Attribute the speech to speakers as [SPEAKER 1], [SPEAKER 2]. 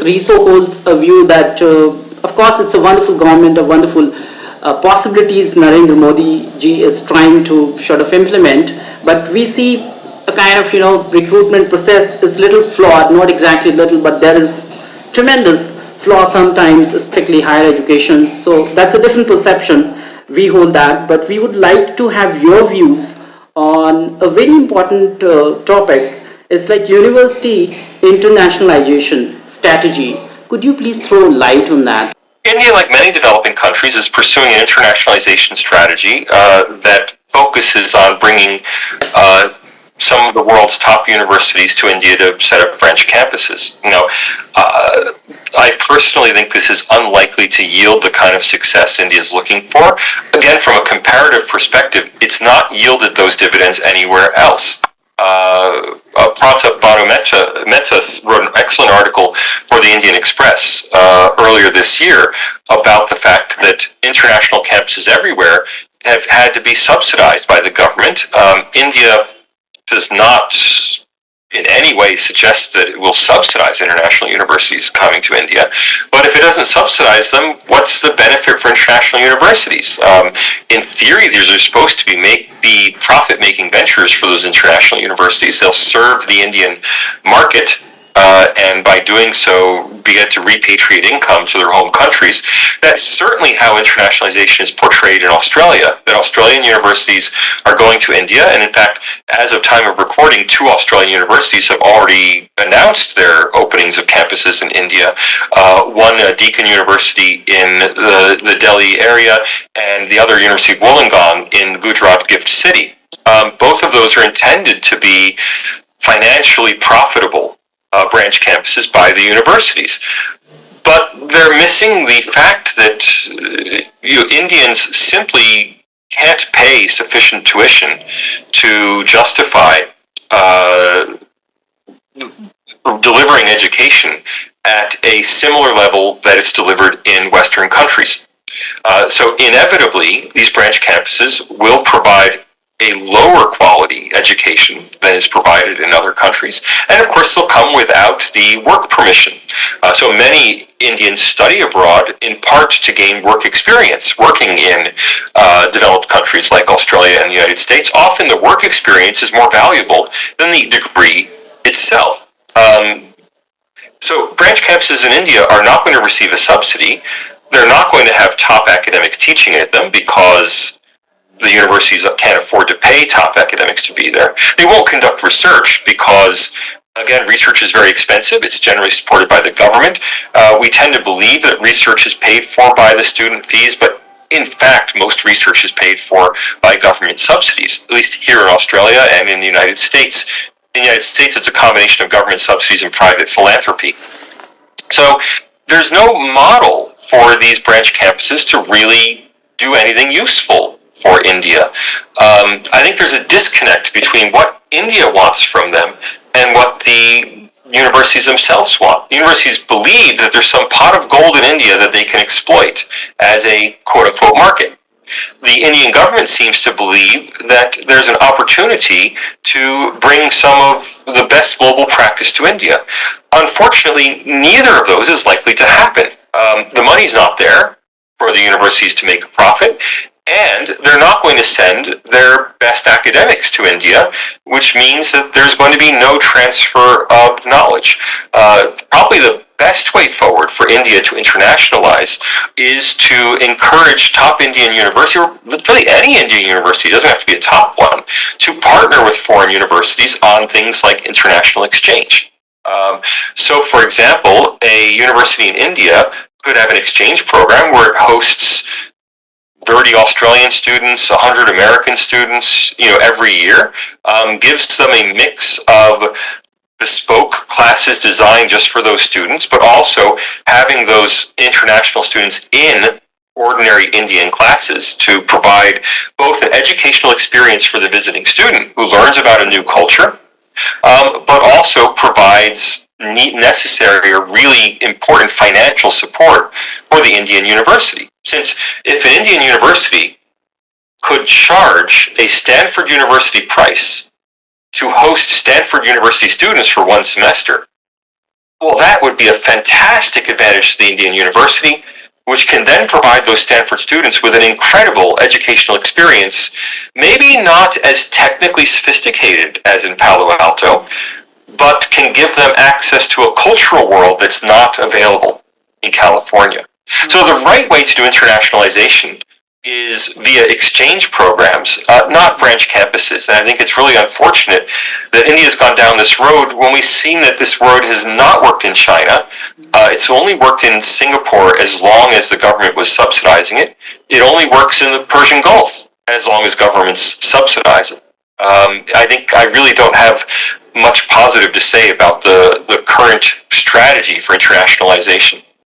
[SPEAKER 1] RISO holds a view that, of course, it's a wonderful government, a wonderful possibilities Narendra Modi ji is trying to sort of implement, but we see a kind of recruitment process is little flawed, not exactly little, but there is tremendous flaw sometimes, especially higher education. So that's a different perception. We hold that, but we would like to have your views on a very important topic. It's like university internationalization strategy. Could you please throw light on that?
[SPEAKER 2] India, like many developing countries, is pursuing an internationalization strategy that focuses on bringing some of the world's top universities to India to set up branch campuses. I personally think this is unlikely to yield the kind of success India is looking for. Again, from a comparative perspective, it's not yielded those dividends anywhere else. Pratap Banu Mehta wrote an excellent article for the Indian Express earlier this year about the fact that international campuses everywhere have had to be subsidized by the government. India does not in any way suggest that it will subsidize international universities coming to India. But if it doesn't subsidize them, what's the benefit for international universities? In theory, these are supposed to be profit-making ventures for those international universities. They'll serve the Indian market, and by doing so, begin to repatriate income to their home countries. That's certainly how internationalization is portrayed in Australia, that Australian universities are going to India, and in fact, as of time of recording, 2 Australian universities have already announced their openings of campuses in India. One, Deakin University in the Delhi area, and the other, University of Wollongong in Gujarat Gift City. Both of those are intended to be financially profitable branch campuses by the universities. But they're missing the fact that Indians simply can't pay sufficient tuition to justify delivering education at a similar level that it's delivered in Western countries. So inevitably, these branch campuses will provide a lower quality education than is provided in other countries. And of course, they'll come without the work permission. So many Indians study abroad in part to gain work experience, working in developed countries like Australia and the United States. Often the work experience is more valuable than the degree itself. So branch campuses in India are not going to receive a subsidy. They're not going to have top academics teaching at them because the universities can't afford to pay top academics to be there. They won't conduct research because, again, research is very expensive. It's generally supported by the government. We tend to believe that research is paid for by the student fees, but in fact, most research is paid for by government subsidies, at least here in Australia and in the United States. In the United States, it's a combination of government subsidies and private philanthropy. So there's no model for these branch campuses to really do anything useful for India. I think there's a disconnect between what India wants from them and what the universities themselves want. The universities believe that there's some pot of gold in India that they can exploit as a quote-unquote market. The Indian government seems to believe that there's an opportunity to bring some of the best global practice to India. Unfortunately, neither of those is likely to happen. The money's not there for the universities to make a profit, and they're not going to send their best academics to India, which means that there's going to be no transfer of knowledge. Probably the best way forward for India to internationalize is to encourage top Indian universities, or really any Indian university, it doesn't have to be a top one, to partner with foreign universities on things like international exchange. So, for example, a university in India could have an exchange program where it hosts 30 Australian students, 100 American students, every year, gives them a mix of bespoke classes designed just for those students, but also having those international students in ordinary Indian classes to provide both an educational experience for the visiting student who learns about a new culture, but also provides necessary or really important financial support for the Indian university. Since if an Indian university could charge a Stanford University price to host Stanford University students for one semester, Well, that would be a fantastic advantage to the Indian University, which can then provide those Stanford students with an incredible educational experience, maybe not as technically sophisticated as in Palo Alto, but can give them access to a cultural world that's not available in California. So the right way to do internationalization is via exchange programs, not branch campuses. And I think it's really unfortunate that India's gone down this road when we've seen that this road has not worked in China. It's only worked in Singapore as long as the government was subsidizing it. It only works in the Persian Gulf as long as governments subsidize it. I think I really don't have much positive to say about the current strategy for internationalization.